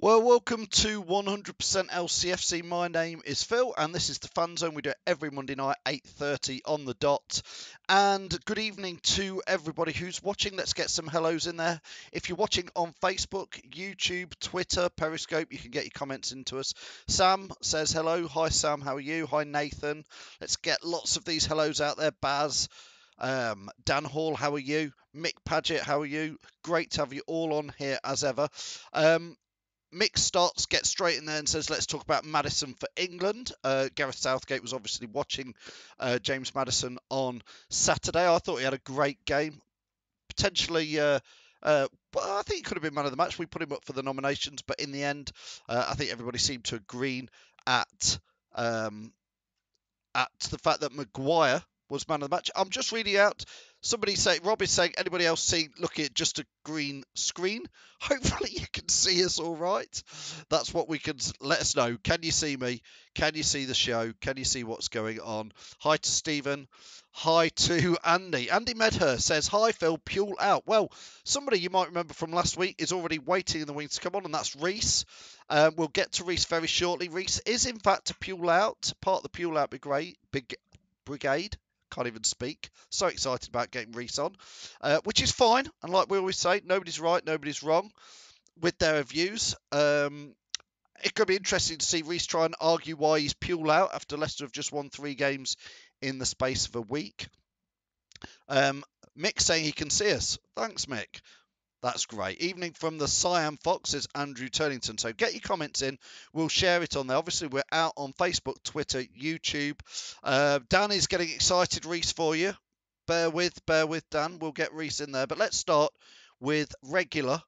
Well, welcome to 100% LCFC. My name is Phil, and this is the Fan Zone. We do it every Monday night, 8:30 on the dot. And good evening to everybody who's watching. Let's get some hellos in there. If you're watching on Facebook, YouTube, Twitter, Periscope, you can get your comments into us. Sam says hello. Hi, Sam. How are you? Hi, Nathan. Let's get lots of these hellos out there. Baz. Dan Hall, how are you? Mick Paget, how are you? Great to have you all on here as ever. Mick gets straight in there and says, let's talk about Maddison for England. Gareth Southgate was obviously watching James Maddison on Saturday. I thought he had a great game. Potentially, well, I think he could have been man of the match. We put him up for the nominations, but in the end, I think everybody seemed to agree at the fact that Maguire was man of the match. I'm just reading out. Somebody say, Rob is saying, anybody else looking at just a green screen? Hopefully you can see us all right. That's what we can, let us know. Can you see me? Can you see the show? Can you see what's going on? Hi to Stephen. Hi to Andy. Andy Medhurst says, hi Phil, Puel out. Well, somebody you might remember from last week is already waiting in the wings to come on, and that's Reese. We'll get to Reese very shortly. Reese is in fact a Puel out, part of the Puel out brigade. Can't even speak. So excited about getting Reese on, which is fine. And like we always say, nobody's right, nobody's wrong with their views. It could be interesting to see Reese try and argue why he's Puel out after Leicester have just won 3 games in the space of a week. Mick saying he can see us. Thanks, Mick. That's great. Evening from the Siam Fox, says Andrew Turnington. So get your comments in. We'll share it on there. Obviously, we're out on Facebook, Twitter, YouTube. Dan is getting excited, Reese, for you. Bear with, Dan. We'll get Reese in there. But let's start with regular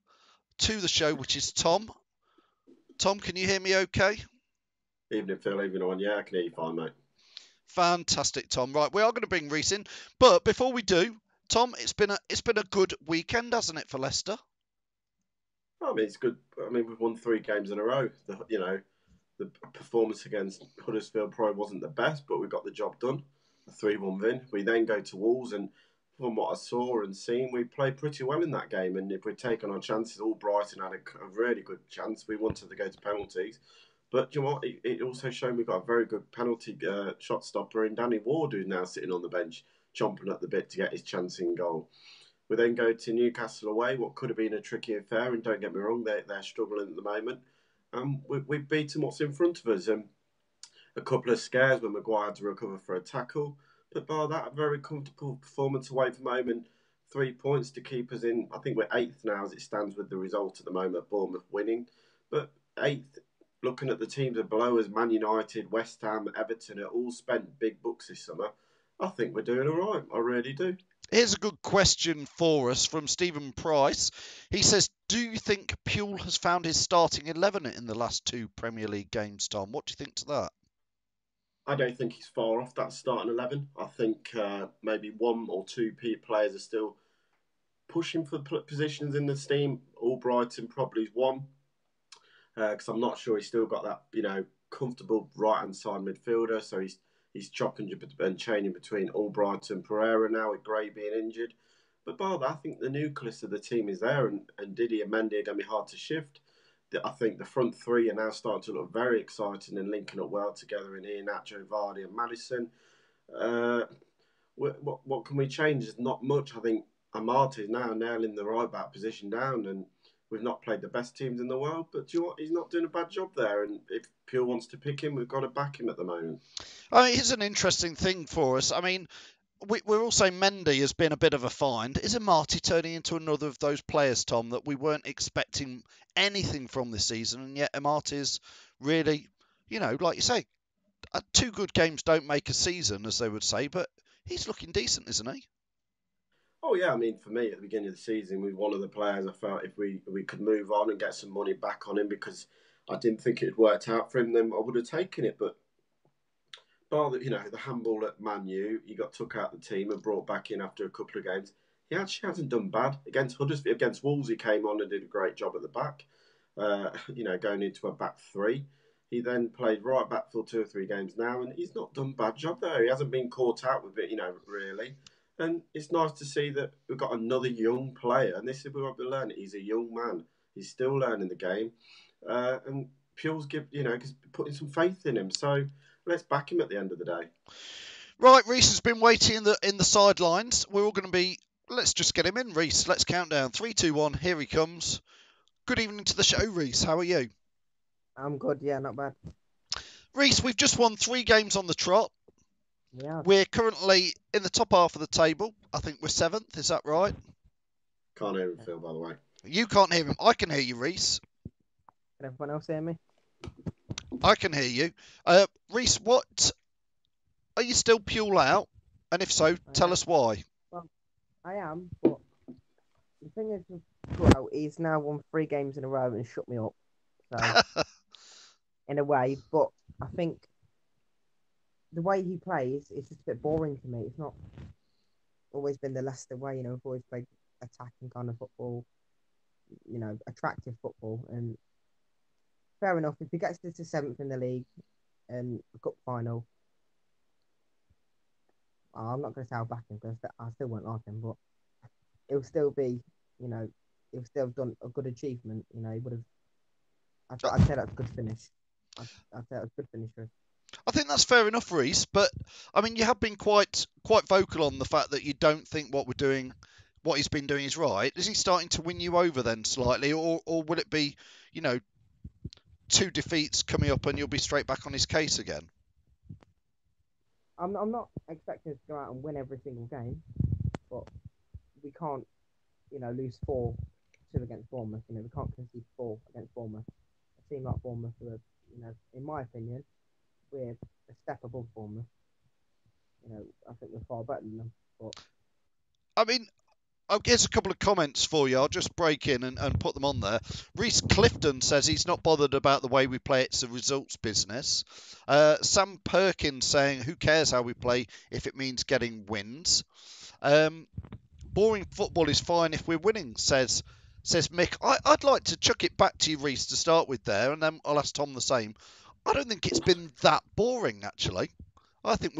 to the show, which is Tom. Tom, can you hear me okay? Evening, Phil. Evening, on. Yeah, I can hear you fine, mate. Fantastic, Tom. Right, we are going to bring Reese in. But before we do, Tom, it's been a good weekend, hasn't it, for Leicester? I mean, it's good. I mean, we've won 3 games in a row. The performance against Huddersfield probably wasn't the best, but we got the job done. A 3-1 win. We then go to Wolves, and from what I saw and seen, we played pretty well in that game. And if we'd taken our chances, all Brighton had a really good chance. We wanted to go to penalties. But you know what? It also showed we got a very good penalty shot stopper in Danny Ward, who's now sitting on the bench, chomping at the bit to get his chance in goal. We then go to Newcastle away, what could have been a tricky affair, and don't get me wrong, they're struggling at the moment. We've beaten what's in front of us. A couple of scares when Maguire had to recover for a tackle, but bar that, a very comfortable performance away from home and 3 points to keep us in. I think we're 8th now as it stands with the result at the moment, Bournemouth winning. But 8th, looking at the teams below us, Man United, West Ham, Everton, are all spent big bucks this summer. I think we're doing all right. I really do. Here's a good question for us from Stephen Price. He says, do you think Puel has found his starting 11 in the last 2 Premier League games, Tom? What do you think to that? I don't think he's far off that starting 11. I think maybe 1 or 2 players are still pushing for positions in the team. Albrighton probably is one, because I'm not sure he's still got that, comfortable right-hand side midfielder. So he's chopping and chaining between Albright and Pereira now, with Gray being injured. But bar that, I think the nucleus of the team is there, and Didi and Mendy are going to be hard to shift. I think the front 3 are now starting to look very exciting and linking up well together in Iheanacho, Vardy and Maddison. What can we change? There's not much. I think Amate is now nailing the right back position down, and we've not played the best teams in the world, but do you know what? He's not doing a bad job there. And if Pure wants to pick him, we've got to back him at the moment. I mean, it's an interesting thing for us. I mean, we're all saying Mendy has been a bit of a find. Is Amate turning into another of those players, Tom, that we weren't expecting anything from this season, and yet Amate is really, like you say, 2 good games don't make a season, as they would say, but he's looking decent, isn't he? Oh yeah, I mean, for me at the beginning of the season, with one of the players, I felt if we could move on and get some money back on him, because I didn't think it had worked out for him, then I would have taken it. But bar that, the handball at Man U, he got took out of the team and brought back in after a couple of games. He actually hasn't done bad against Huddersfield. Against Wolves, he came on and did a great job at the back. Going into a back 3. He then played right back for 2 or 3 games now, and he's not done a bad job there. He hasn't been caught out with it, really. And it's nice to see that we've got another young player, and this is what we learned. He's a young man, He's still learning the game, and Puel's putting some faith in him. So let's back him at the end of the day. Right, Reece has been waiting in the sidelines. We're all going to be. Let's just get him in, Reece. Let's count down. 3, 2, 1. Here he comes. Good evening to the show, Reece. How are you? I'm good, yeah, not bad. Reece, we've just won 3 games on the trot. Yeah. We're currently in the top half of the table. I think we're 7th. Is that right? Can't hear him, Phil, by the way. You can't hear him. I can hear you, Reece. Can everyone else hear me? I can hear you. Reece, what are you still Puel out? And if so, tell us why. Well, I am, but the thing is with Puel, he's now won 3 games in a row and shut me up. So, in a way, but I think the way he plays is just a bit boring to me. It's not always been the Leicester way, We've always played attacking kind of football, attractive football. And fair enough, if he gets to 7th in the league and a cup final, I'm not going to say I'll back him because I still won't like him, but it'll still be, he'll still have done a good achievement. He would have. I'd say that's a good finish. I'd say that's a good finish for us. I think that's fair enough, Reece. But I mean, you have been quite vocal on the fact that you don't think what he's been doing is right. Is he starting to win you over then slightly, or will it be, 2 defeats coming up and you'll be straight back on his case again? I'm not expecting us to go out and win every single game, but we can't, lose 4-2 against Bournemouth. We can't concede 4 against Bournemouth. A team like Bournemouth, in my opinion, we're a step above Bournemouth. I think we're far better than them. But I mean, here's a couple of comments for you. I'll just break in and put them on there. Reece Clifton says he's not bothered about the way we play. It's a results business. Sam Perkins saying, who cares how we play if it means getting wins? Boring football is fine if we're winning, says Mick. I'd like to chuck it back to you, Reece, to start with there, and then I'll ask Tom the same. I don't think it's been that boring, actually. I think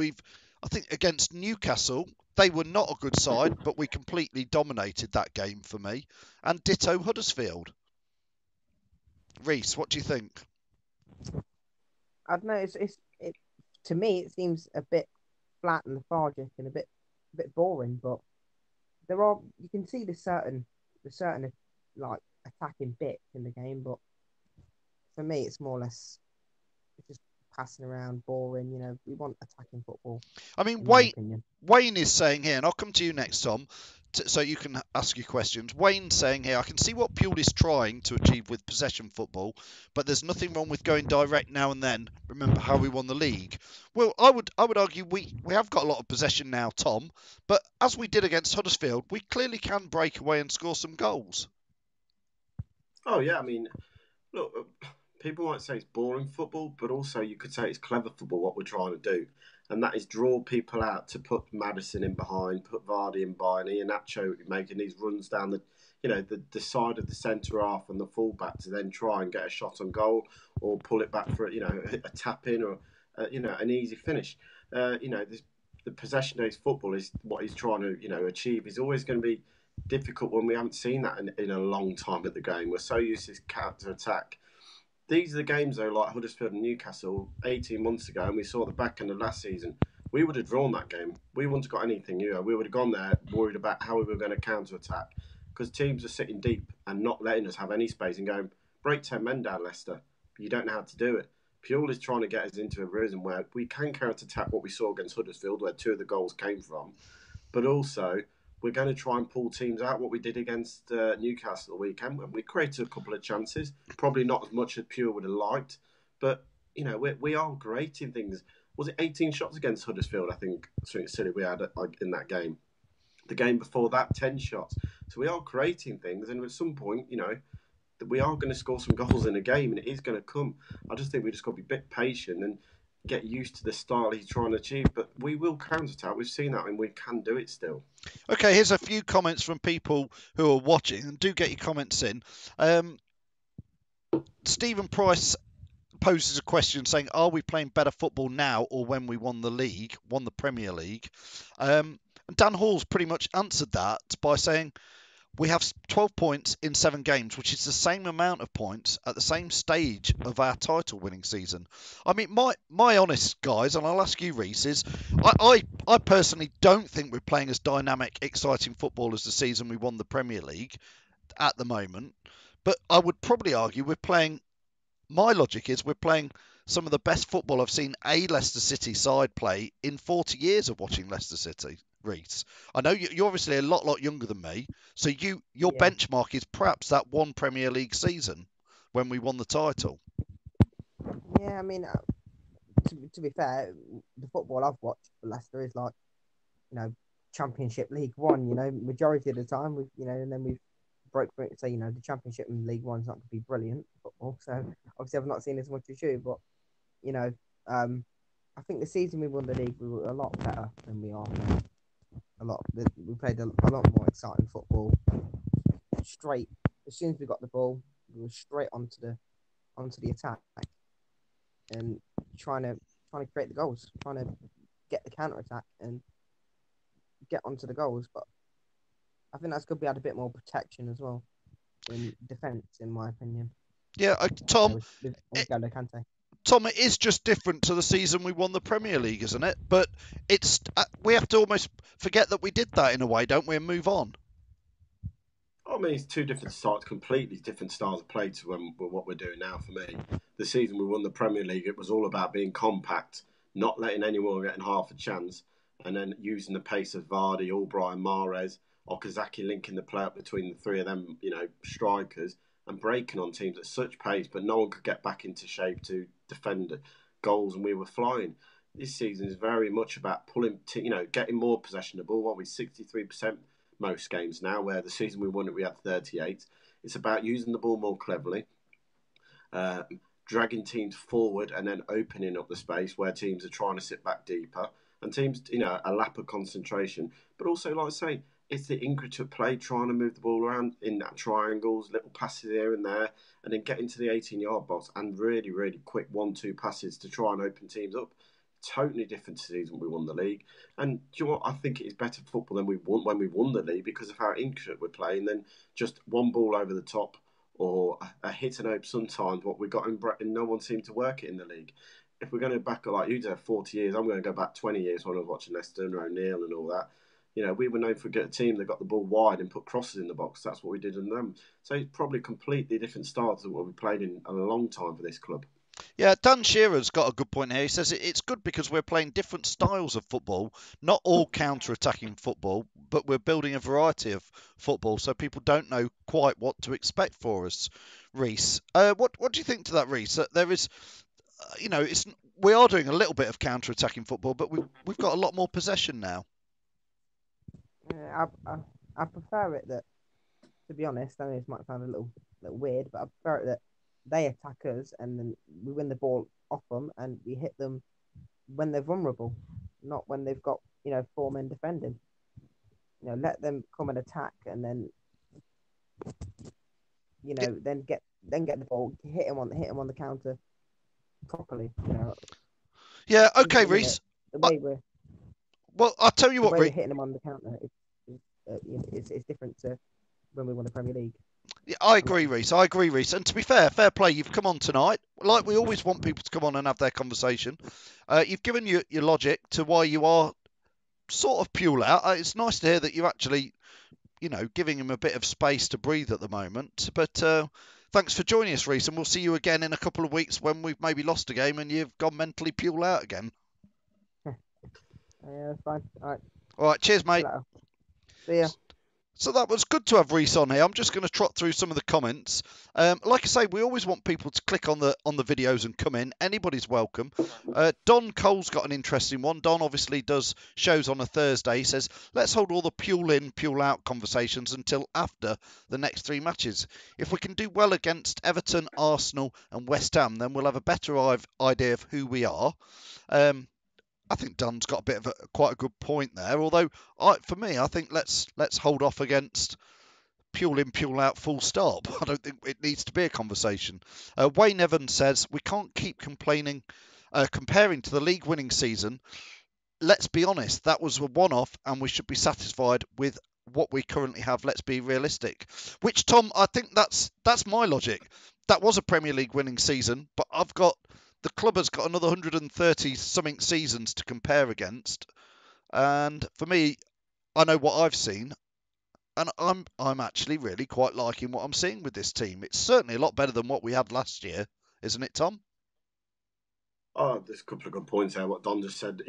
against Newcastle, they were not a good side, but we completely dominated that game for me. And ditto Huddersfield. Reece, what do you think? I don't know. To me, it seems a bit flat and lethargic and a bit boring. But you can see the certain like attacking bits in the game. But for me, it's more or less just passing around, boring. We want attacking football. I mean, Wayne is saying here, and I'll come to you next, Tom, so you can ask your questions. Wayne's saying here, I can see what Puel is trying to achieve with possession football, but there's nothing wrong with going direct now and then. Remember how we won the league. Well, I would argue we have got a lot of possession now, Tom, but as we did against Huddersfield, we clearly can break away and score some goals. Oh yeah, I mean, look, people might say it's boring football, but also you could say it's clever football, what we're trying to do. And that is draw people out to put Maddison in behind, put Vardy in behind, and Iheanacho making these runs down the side of the centre half and the fullback to then try and get a shot on goal or pull it back for a tap in or an easy finish. The possession-based football is what he's trying to achieve. Is always going to be difficult when we haven't seen that in a long time at the game. We're so used to this counter attack. These are the games, though, like Huddersfield and Newcastle 18 months ago, and we saw the back end of last season. We would have drawn that game. We wouldn't have got anything. We would have gone there worried about how we were going to counter-attack because teams are sitting deep and not letting us have any space and going, break 10 men down, Leicester. But you don't know how to do it. Puel is trying to get us into a rhythm where we can counter-attack what we saw against Huddersfield, where 2 of the goals came from, but also we're going to try and pull teams out, what we did against Newcastle the weekend. We created a couple of chances, probably not as much as Puel would have liked, but we are creating things. Was it 18 shots against Huddersfield? I think something silly we had in that game. The game before that, 10 shots. So we are creating things, and at some point, we are going to score some goals in a game, and it is going to come. I just think we just got to be a bit patient and get used to the style he's trying to achieve, but we will counter-attack. We've seen that, and we can do it still. Okay, here's a few comments from people who are watching, and do get your comments in. Stephen Price poses a question saying, are we playing better football now or when we won the Premier League? And Dan Hall's pretty much answered that by saying, we have 12 points in 7 games, which is the same amount of points at the same stage of our title-winning season. I mean, my honest, guys, and I'll ask you, Reece, is I personally don't think we're playing as dynamic, exciting football as the season we won the Premier League at the moment. But I would probably argue my logic is we're playing some of the best football I've seen a Leicester City side play in 40 years of watching Leicester City, Reece. I know you're obviously a lot younger than me, so your Yeah. benchmark is perhaps that one Premier League season when we won the title. Yeah, I mean, to be fair, the football I've watched for Leicester is like, Championship League One. Majority of the time and then we've broke through. So the Championship and League One's not going to be brilliant football. So obviously I've not seen as much as you, but I think the season we won the league, we were a lot better than we are now. We played a lot more exciting football. Straight as soon as we got the ball, we were straight onto the attack and trying to create the goals, trying to get the counter attack and get onto the goals. But I think that's good. We had a bit more protection as well in defence, in my opinion. Yeah, Tom. Tom, it is just different to the season we won the Premier League, isn't it? But we have to almost forget that we did that in a way, don't we, and move on. I mean, it's two different styles, completely different styles of play to what we're doing now. For me, the season we won the Premier League, it was all about being compact, not letting anyone get half a chance, and then using the pace of Vardy, Albright, Mahrez, Okazaki linking the play up between the three of them, strikers, and breaking on teams at such pace, but no one could get back into shape to defend goals, and we were flying. This season is very much about getting more possession of the ball. 63% most games now, where the season we won it, we had 38. It's about using the ball more cleverly, dragging teams forward and then opening up the space where teams are trying to sit back deeper. And teams, a lack of concentration. But also, like I say, it's the intricate play, trying to move the ball around in that triangles, little passes here and there, and then get into the 18-yard box and really, really quick 1-2 passes to try and open teams up. Totally different season we won the league. And do you know what? I think it is better football than when we won the league because of how intricate we're playing than just one ball over the top or a hit and hope sometimes. What we got in Britain, no one seemed to work it in the league. If we're going to back, like you did, 40 years, I'm going to go back 20 years when I was watching Leicester and O'Neill and all that. We were known for a team that got the ball wide and put crosses in the box. That's what we did in them. So it's probably completely different styles than what we played in a long time for this club. Yeah, Dan Shearer's got a good point here. He says it's good because we're playing different styles of football, not all counter-attacking football, but we're building a variety of football so people don't know quite what to expect for us, Reece. What do you think to that, Reece? That there is, we are doing a little bit of counter-attacking football, but we've got a lot more possession now. Yeah, I prefer it that, to be honest, I know this might sound a little weird, but I prefer it that they attack us and then we win the ball off them and we hit them when they're vulnerable, not when they've got 4 men defending. Let them come and attack and then then get the ball, hit them on the counter properly. Yeah, okay, Reece. Well, I'll tell you what, Reece. Hitting them on the counter it's different to when we won the Premier League. Yeah, I agree, Reece. And to be fair play, you've come on tonight. Like we always want people to come on and have their conversation. You've given your logic to why you are sort of Puel out. It's nice to hear that you're actually, giving him a bit of space to breathe at the moment. But thanks for joining us, Reece, and we'll see you again in a couple of weeks when we've maybe lost a game and you've gone mentally Puel out again. Yeah, that's fine. All right, cheers, mate. See ya. So that was good to have Reece on here. I'm just going to trot through some of the comments. Like I say, we always want people to click on the videos and come in. Anybody's welcome. Don Cole's got an interesting one. Don obviously does shows on a Thursday. He says, let's hold all the Puel in, Puel out conversations until after the next 3 matches. If we can do well against Everton, Arsenal and West Ham, then we'll have a better idea of who we are. I think Dunn's got quite a good point there. Although, for me, I think let's hold off against Puel in, Puel out, full stop. I don't think it needs to be a conversation. Wayne Evans says we can't keep comparing to the league-winning season. Let's be honest, that was a one-off, and we should be satisfied with what we currently have. Let's be realistic. Which, Tom, I think that's my logic. That was a Premier League winning season, but the club has got another 130 something seasons to compare against. And for me, I know what I've seen, and I'm actually really quite liking what I'm seeing with this team. It's certainly a lot better than what we had last year, isn't it, Tom? Oh, there's a couple of good points there. What Don just said,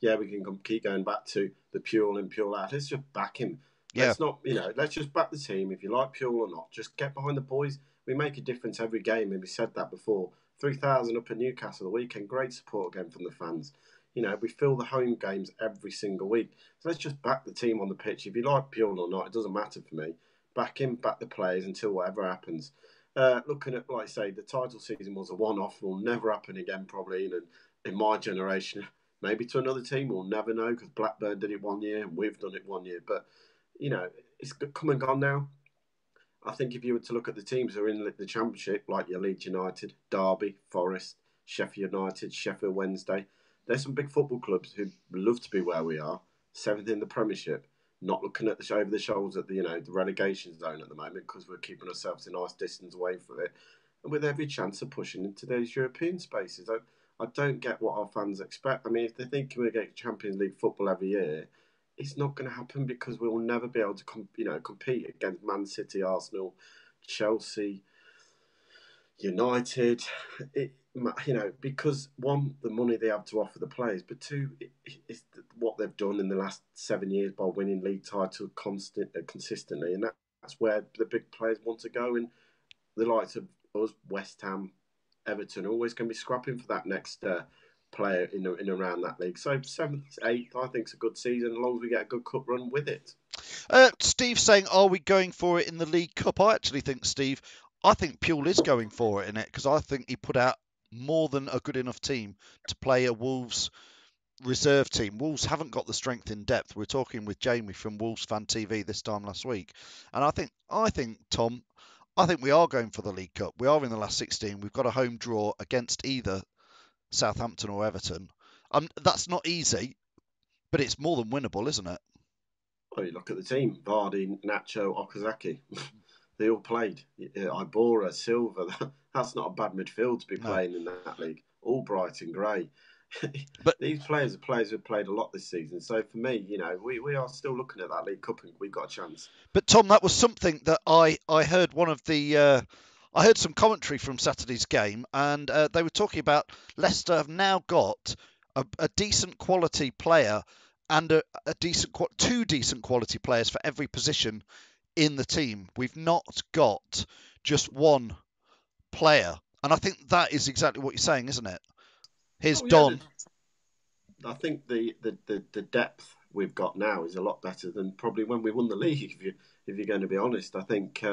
yeah, we can keep going back to the Puel and Puel out. Let's just back him. Yeah. Let's not, let's just back the team. If you like Puel or not, just get behind the boys. We make a difference every game, and we said that before. 3,000 up at Newcastle the weekend. Great support again from the fans. We fill the home games every single week. So let's just back the team on the pitch. If you like Puel or not, it doesn't matter for me. Back him, back the players until whatever happens. Looking at, like I say, the title season was a one-off. Will never happen again, probably in my generation. Maybe to another team, we'll never know, because Blackburn did it one year and we've done it one year. But it's come and gone now. I think if you were to look at the teams who are in the Championship, like your Leeds United, Derby, Forest, Sheffield United, Sheffield Wednesday, there's some big football clubs who love to be where we are, 7th in the Premiership. Not looking at over the shoulders at the relegation zone at the moment, because we're keeping ourselves a nice distance away from it, and with every chance of pushing into those European spaces. I don't get what our fans expect. I mean, if they think we're going to get Champions League football every year, it's not going to happen, because we'll never be able to compete against Man City, Arsenal, Chelsea, United. Because one, the money they have to offer the players, but two, it's what they've done in the last 7 years by winning league title consistently, and that's where the big players want to go. And the likes of us, West Ham, Everton, are always going to be scrapping for that next player in around that league. So 7th, 8th, I think, is a good season, as long as we get a good cup run with it. Steve saying, are we going for it in the League Cup? I actually think, Steve, I think Puel is going for it in it, because I think he put out more than a good enough team to play a Wolves reserve team. Wolves haven't got the strength in depth. We're talking with Jamie from Wolves Fan TV this time last week, and I think Tom, I think we are going for the League Cup. We are in the last 16. We've got a home draw against either Southampton or Everton. That's not easy, but it's more than winnable, isn't it? Well, you look at the team: Vardy, Nacho, Okazaki. They all played. Ibora, Silva. That's not a bad midfield to be playing in that league. Albright and Gray. But these players are players who've played a lot this season. So for me, we are still looking at that League Cup, and we've got a chance. But Tom, that was something that I heard I heard some commentary from Saturday's game, and they were talking about Leicester have now got a decent quality player and two decent quality players for every position in the team. We've not got just one player, and I think that is exactly what you're saying, isn't it? Here's Don. I think the depth we've got now is a lot better than probably when we won the league. If you're going to be honest, I think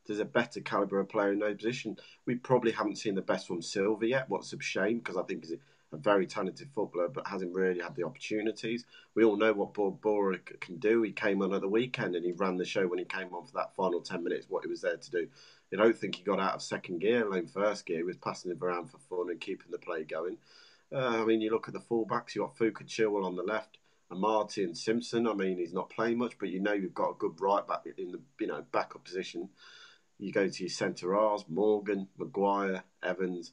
there's a better calibre of player in those position. We probably haven't seen the best from Silva yet. What's a shame, because I think he's a very talented footballer, but hasn't really had the opportunities. We all know what Bora can do. He came on at the weekend and he ran the show when he came on for that final 10 minutes, what he was there to do. I don't think he got out of second gear, like first gear. He was passing it around for fun and keeping the play going. You look at the fullbacks, you've got Fuka Chilwell on the left, and Marty and Simpson. He's not playing much, but you've got a good right back in the backup position. You go to your centre halves: Morgan, Maguire, Evans,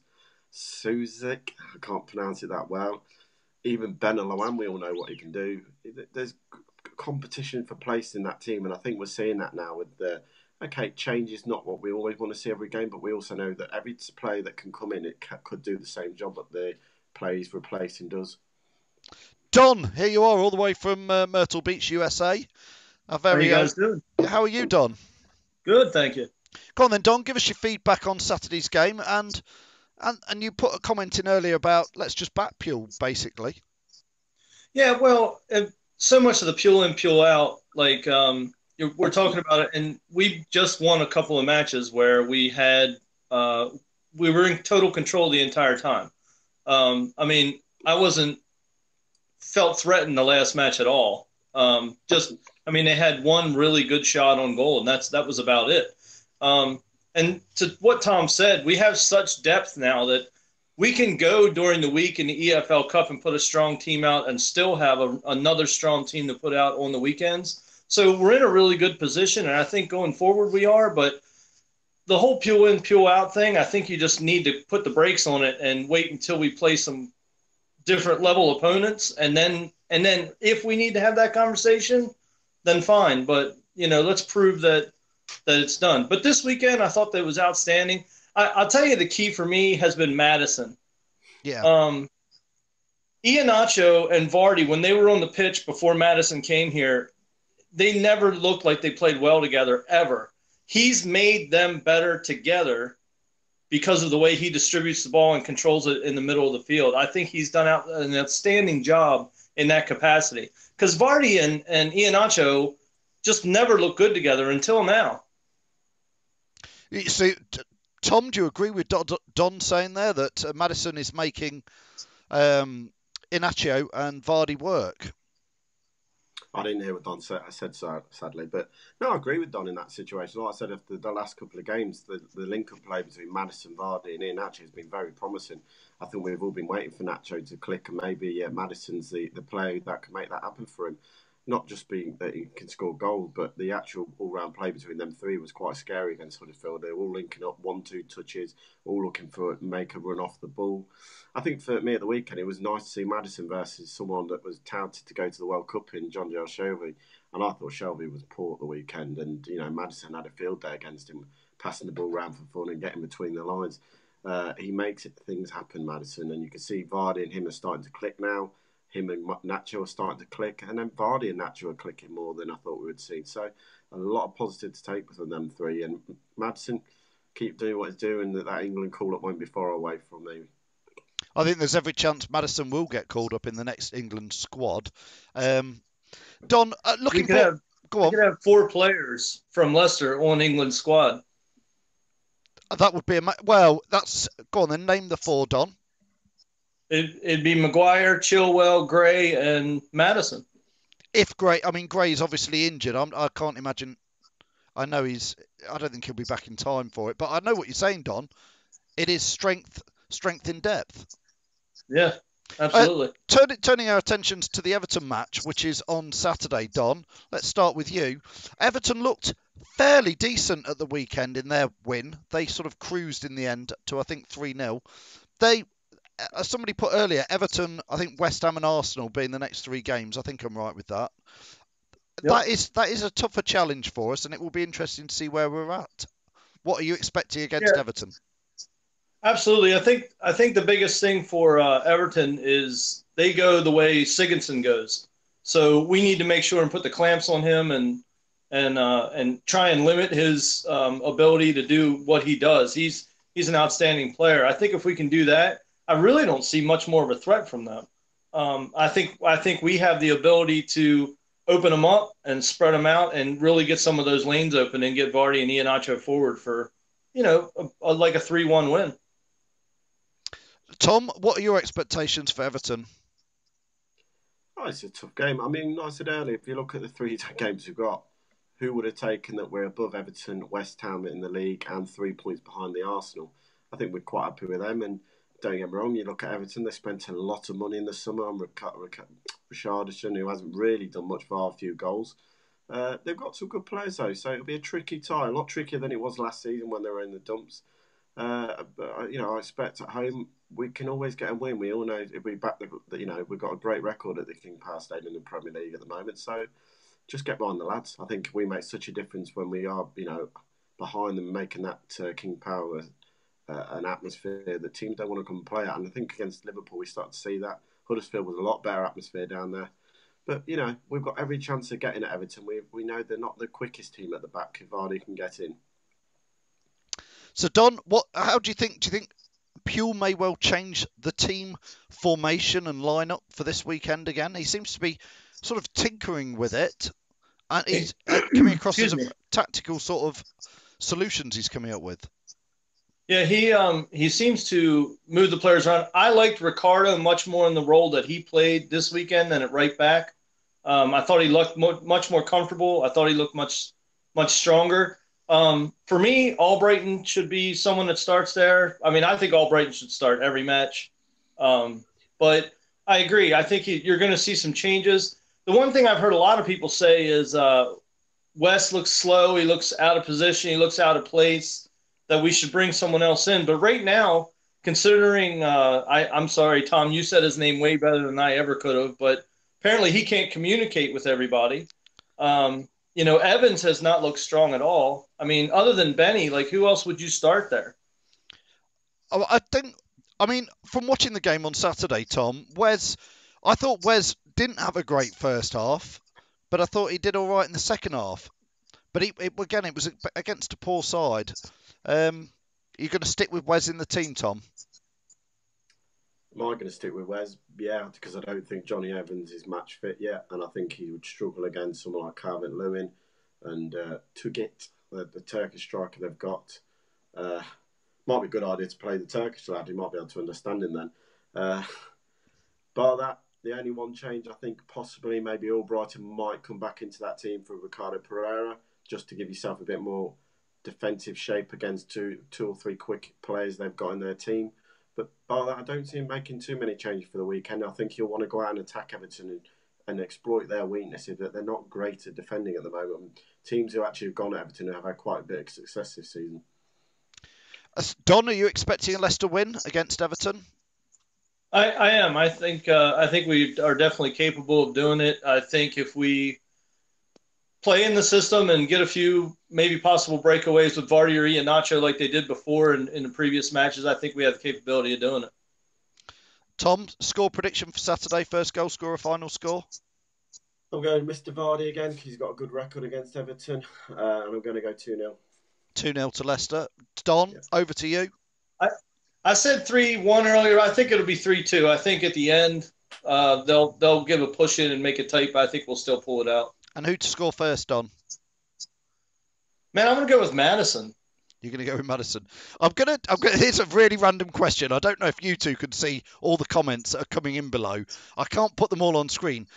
Suzik. I can't pronounce it that well. Even Ben Aloan, we all know what he can do. There's competition for place in that team, and I think we're seeing that now with the. Okay, change is not what we always want to see every game, but we also know that every player that can come in, could do the same job that the player he's replacing does. Don, here you are, all the way from Myrtle Beach, USA. How are you guys doing? How are you, Don? Good, thank you. Go on then, Don. Give us your feedback on Saturday's game, and you put a comment in earlier about let's just back Puel, basically. Yeah, well, so much of the Puel in, Puel out, we're talking about it, and we just won a couple of matches where we had we were in total control the entire time. I wasn't felt threatened the last match at all. They had one really good shot on goal, and that was about it. And to what Tom said, we have such depth now that we can go during the week in the EFL Cup and put a strong team out and still have another strong team to put out on the weekends. So we're in a really good position, and I think going forward we are. But the whole peel in, peel out thing, I think you just need to put the brakes on it and wait until we play some different level opponents, and then if we need to have that conversation, then fine. But let's prove that it's done. But this weekend, I thought that was outstanding. I'll tell you, the key for me has been Madison. Yeah. Iheanacho and Vardy, when they were on the pitch before Madison came here, they never looked like they played well together ever. He's made them better together because of the way he distributes the ball and controls it in the middle of the field. I think he's done an outstanding job in that capacity. Because Vardy and Iheanacho just never looked good together until now. So, Tom, do you agree with Don saying there that Madison is making Iheanacho and Vardy work? I didn't hear what Don said, sadly. But no, I agree with Don in that situation. Like I said, after the last couple of games, the link-up play between Madison, Vardy and Iheanacho has been very promising. I think we've all been waiting for Nacho to click, and maybe Madison's the player that can make that happen for him. Not just being that he can score goals, but the actual all-round play between them three was quite scary against Huddersfield. They were all linking up, 1-2 touches, all looking for make a run off the ball. I think for me at the weekend, it was nice to see Madison versus someone that was touted to go to the World Cup in John Joe Shelby. And I thought Shelby was poor at the weekend. And, Madison had a field day against him, passing the ball around for fun and getting between the lines. He makes things happen, Madison. And you can see Vardy and him are starting to click now. Him and Nacho are starting to click. And then Vardy and Nacho are clicking more than I thought we would see. So a lot of positive to take from them three. And Madison, keep doing what he's doing. That England call-up won't be far away from me. I think there's every chance Madison will get called up in the next England squad. Don, looking for... Go on. We could have 4 players from Leicester on England's squad. That would be well. That's go on then. Name the 4, Don. It'd be Maguire, Chilwell, Gray, and Madison. If Gray, Gray is obviously injured. I can't imagine. I don't think he'll be back in time for it. But I know what you're saying, Don. It is strength in depth. Yeah, absolutely. Turning our attentions to the Everton match, which is on Saturday, Don. Let's start with you. Everton looked fairly decent at the weekend in their win. They sort of cruised in the end to, I think, 3-0. They, as somebody put earlier, Everton, I think West Ham and Arsenal being the next 3 games. I think I'm right with that. Yep. That is a tougher challenge for us, and it will be interesting to see where we're at. What are you expecting against Everton? Absolutely. I think the biggest thing for Everton is they go the way Sigurdsson goes. So we need to make sure and put the clamps on him and try and limit his ability to do what he does. He's an outstanding player. I think if we can do that, I really don't see much more of a threat from them. I think we have the ability to open them up and spread them out and really get some of those lanes open and get Vardy and Iheanacho forward for, like a 3-1 win. Tom, what are your expectations for Everton? Oh, it's a tough game. Like I said earlier, if you look at the 3 games we've got, who would have taken that we're above Everton, West Ham in the league and 3 points behind the Arsenal? I think we're quite happy with them. And don't get me wrong, you look at Everton, they spent a lot of money in the summer on Richarlison, who hasn't really done much for a few goals. They've got some good players, though, so it'll be a tricky tie. A lot trickier than it was last season when they were in the dumps. But I expect at home we can always get a win. We all know if we back we've got a great record at the King Power Stadium in the Premier League at the moment. So just get behind the lads. I think we make such a difference when we are behind them, making that King Power an atmosphere that teams don't want to come and play at. And I think against Liverpool we start to see that. Huddersfield was a lot better atmosphere down there. But we've got every chance of getting at Everton. We know they're not the quickest team at the back if Vardy can get in. So Don, how do you think? Do you think Puel may well change the team formation and lineup for this weekend again? He seems to be sort of tinkering with it, and he's coming across as tactical sort of solutions he's coming up with. Yeah, he seems to move the players around. I liked Ricardo much more in the role that he played this weekend than at right back. I thought he looked much more comfortable. I thought he looked much stronger. For me, Albrighton should be someone that starts there. I think Albrighton should start every match. But I agree. I think you're going to see some changes. The one thing I've heard a lot of people say is Wes looks slow. He looks out of position. He looks out of place. That we should bring someone else in. But right now, considering I'm sorry, Tom, you said his name way better than I ever could have. But apparently, he can't communicate with everybody. Evans has not looked strong at all. I mean, other than Benny, like who else would you start there? I mean, from watching the game on Saturday, Tom, I thought Wes didn't have a great first half, but I thought he did all right in the second half. But again, it was against a poor side. You're going to stick with Wes in the team, Tom? Am I going to stick with Wes? Yeah, because I don't think Johnny Evans is match fit yet, and I think he would struggle against someone like Calvert-Lewin and Tugit, the Turkish striker they've got. Might be a good idea to play the Turkish lad. He might be able to understand him then. Bar that, the only one change, I think possibly maybe Albrighton might come back into that team for Ricardo Pereira, just to give yourself a bit more defensive shape against two or three quick players they've got in their team. But bar that, I don't see him making too many changes for the weekend. I think he'll want to go out and attack Everton and exploit their weaknesses, that they're not great at defending at the moment. Teams who actually have gone at Everton have had quite a bit of success this season. Don, are you expecting a Leicester win against Everton? I am. I think we are definitely capable of doing it. I think if we play in the system and get a few maybe possible breakaways with Vardy or Iheanacho like they did before in the previous matches, I think we have the capability of doing it. Tom, score prediction for Saturday, first goal scorer, final score? I'm going Mr. Vardy again because he's got a good record against Everton, and I'm going to go 2-0. 2-0 to Leicester. Don, over to you. I said 3-1 earlier. I think it'll be 3-2. I think at the end they'll give a push in and make it tight, but I think we'll still pull it out. And who to score first, Don? Man, I'm going to go with Maddison. You're going to go with Maddison. Here's a really random question. I don't know if you two can see all the comments that are coming in below. I can't put them all on screen.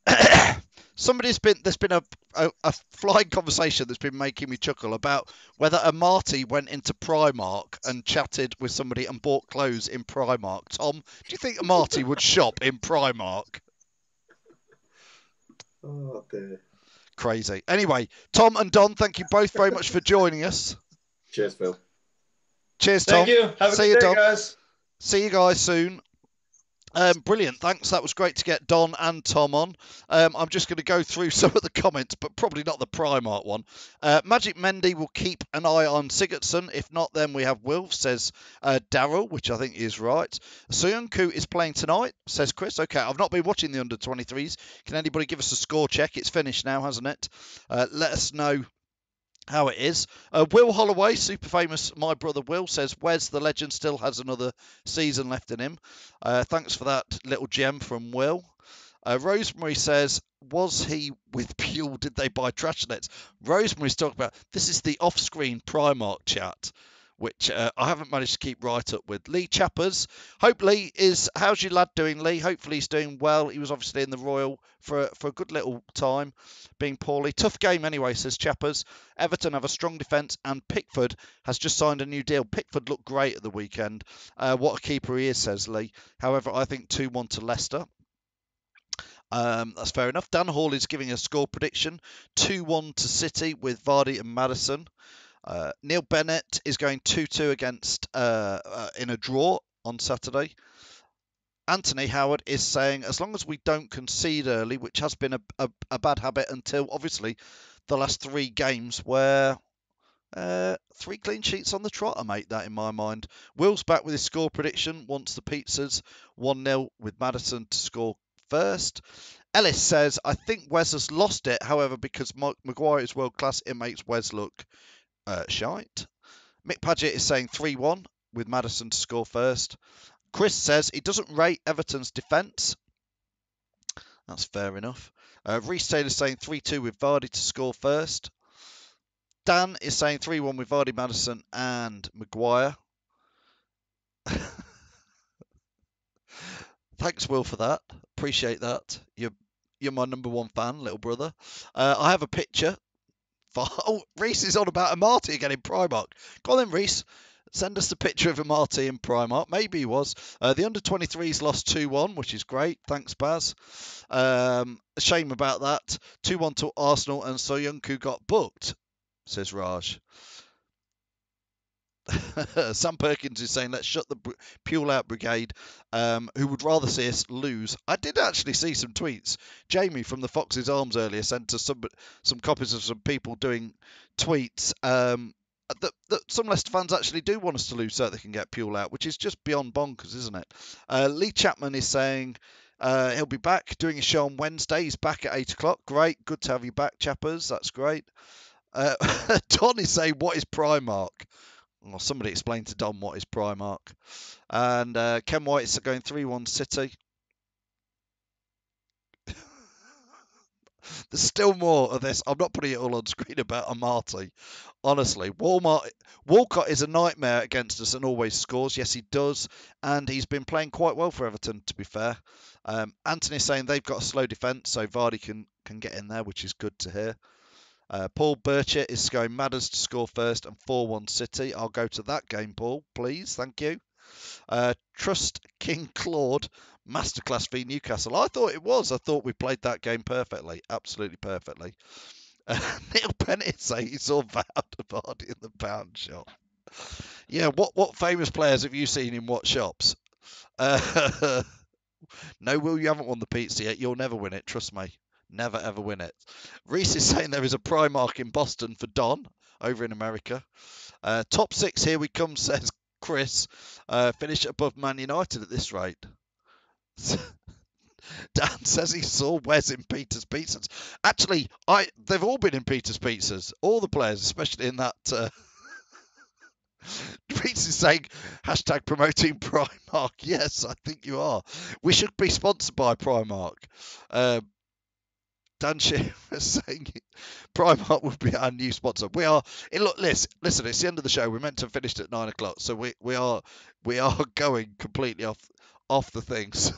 There's been a flying conversation that's been making me chuckle about whether Amati went into Primark and chatted with somebody and bought clothes in Primark. Tom, do you think Amati would shop in Primark? Oh dear. Crazy. Anyway, Tom and Don, thank you both very much for joining us. Cheers, Phil. Cheers, Tom. Thank you. Have a good day, guys. See you guys soon. Brilliant, thanks. That was great to get Don and Tom on. I'm just going to go through some of the comments, but probably not the Primark one. Magic Mendy will keep an eye on Sigurdsson. If not, then we have Wilf, says Daryl, which I think is right. Soyuncu is playing tonight, says Chris. Okay, I've not been watching the under-23s. Can anybody give us a score check? It's finished now, hasn't it? Let us know how it is. Will Holloway, super famous My Brother Will, says Wes the legend still has another season left in him. Thanks for that little gem from Will. Rosemary says, was he with Pule? Did they buy trash nets? Rosemary's talking about, this is the off-screen Primark chat, which I haven't managed to keep right up with. Lee Chappers, how's your lad doing, Lee? Hopefully he's doing well. He was obviously in the Royal for a good little time, being poorly. Tough game anyway, says Chappers. Everton have a strong defence, and Pickford has just signed a new deal. Pickford looked great at the weekend. What a keeper he is, says Lee. However, I think 2-1 to Leicester. That's fair enough. Dan Hall is giving a score prediction. 2-1 to City with Vardy and Maddison. Neil Bennett is going 2-2 against in a draw on Saturday. Anthony Howard is saying, as long as we don't concede early, which has been a bad habit until, obviously, the last 3 games where 3 clean sheets on the trot, I make that in my mind. Will's back with his score prediction, wants the pizzas. 1-0 with Maddison to score first. Ellis says, I think Wes has lost it. However, because Maguire is world class, it makes Wes look shite. Mick Paget is saying 3-1 with Maddison to score first. Chris says he doesn't rate Everton's defence. That's fair enough. Reece Taylor is saying 3-2 with Vardy to score first. Dan is saying 3-1 with Vardy, Maddison and Maguire. Thanks, Will, for that. Appreciate that. You're my number 1 fan, little brother. I have a picture. Oh, Reece is on about Amati again in Primark. Go on then, Reece. Send us the picture of Amati in Primark. Maybe he was. The under-23s lost 2-1, which is great. Thanks, Baz. A shame about that. 2-1 to Arsenal, and Soyuncu got booked, says Raj. Sam Perkins is saying, let's shut the Pule Out Brigade, who would rather see us lose. I did actually see some tweets. Jamie from the Fox's Arms earlier sent us some copies of some people doing tweets that some Leicester fans actually do want us to lose so that they can get Pule Out, which is just beyond bonkers, isn't it? Lee Chapman is saying he'll be back doing a show on Wednesday. He's back at 8 o'clock. Great. Good to have you back, chappers. That's great. Don is saying, what is Primark? Well, somebody explain to Don what is Primark. And Ken White's going 3-1 City. There's still more of this. I'm not putting it all on screen about Amati. Honestly, Walcott is a nightmare against us and always scores. Yes, he does. And he's been playing quite well for Everton, to be fair. Anthony's saying they've got a slow defence, so Vardy can get in there, which is good to hear. Paul Birchett is going Madders to score first and 4-1 City. I'll go to that game, Paul, please. Thank you. Trust King Claude, masterclass v Newcastle. I thought it was. I thought we played that game perfectly. Absolutely perfectly. Neil Bennett saying he saw Vardy in the pound shop. Yeah, what famous players have you seen in what shops? No, Will, you haven't won the pizza yet. You'll never win it. Trust me. Never, ever win it. Reese is saying there is a Primark in Boston for Don over in America. Top 6, here we come, says Chris. Finish above Man United at this rate. Dan says he saw Wes in Peter's Pizzas. Actually, they've all been in Peter's Pizzas. All the players, especially in that... Reese is saying, hashtag promoting Primark. Yes, I think you are. We should be sponsored by Primark. Dan Shear was saying Primark would be our new sponsor. We are. Look, listen. It's the end of the show. We're meant to have finished at 9 o'clock, so we are going completely off the things.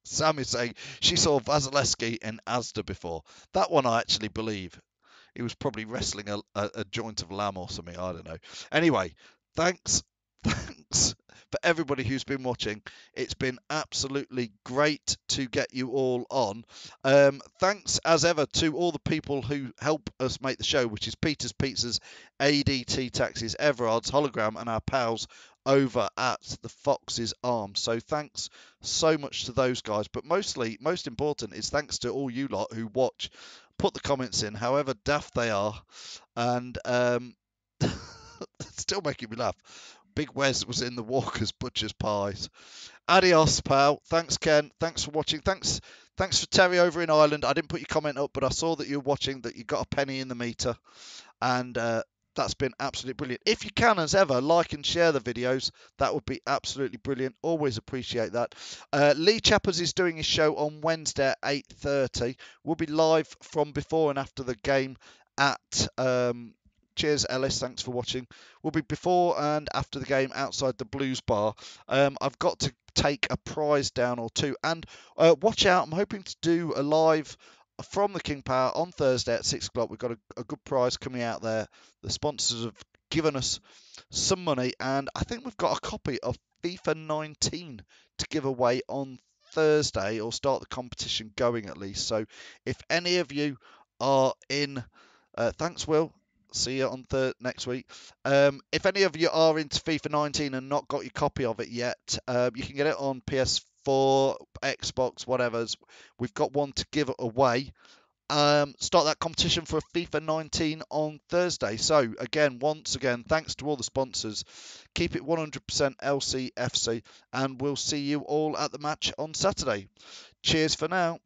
Sam is saying she saw Vasilevsky in Asda before. That one I actually believe. He was probably wrestling a joint of lamb or something. I don't know. Anyway, thanks for everybody who's been watching. It's been absolutely great to get you all on. Thanks as ever to all the people who help us make the show, which is Peter's Pizzas, ADT Taxis, Everard's Hologram, and our pals over at the Fox's Arms. So thanks so much to those guys. But most important is thanks to all you lot who watch, put the comments in, however daft they are, and still making me laugh. Big Wes was in the Walker's Butcher's Pies. Adios, pal. Thanks, Ken. Thanks for watching. Thanks for Terry over in Ireland. I didn't put your comment up, but I saw that you were watching, that you got a penny in the meter. And that's been absolutely brilliant. If you can, as ever, like and share the videos. That would be absolutely brilliant. Always appreciate that. Lee Chappers is doing his show on Wednesday at 8:30. We'll be live from before and after the game at... Cheers, Ellis. Thanks for watching. We'll be before and after the game outside the Blues Bar. I've got to take a prize down or two. And watch out. I'm hoping to do a live from the King Power on Thursday at 6 o'clock. We've got a good prize coming out there. The sponsors have given us some money. And I think we've got a copy of FIFA 19 to give away on Thursday, or start the competition going at least. So if any of you are in... thanks, Will. See you on next week. If any of you are into FIFA 19 and not got your copy of it yet, you can get it on PS4, Xbox, whatever's. We've got one to give away. Start that competition for FIFA 19 on Thursday. So, once again, thanks to all the sponsors. Keep it 100% LCFC, and we'll see you all at the match on Saturday. Cheers for now.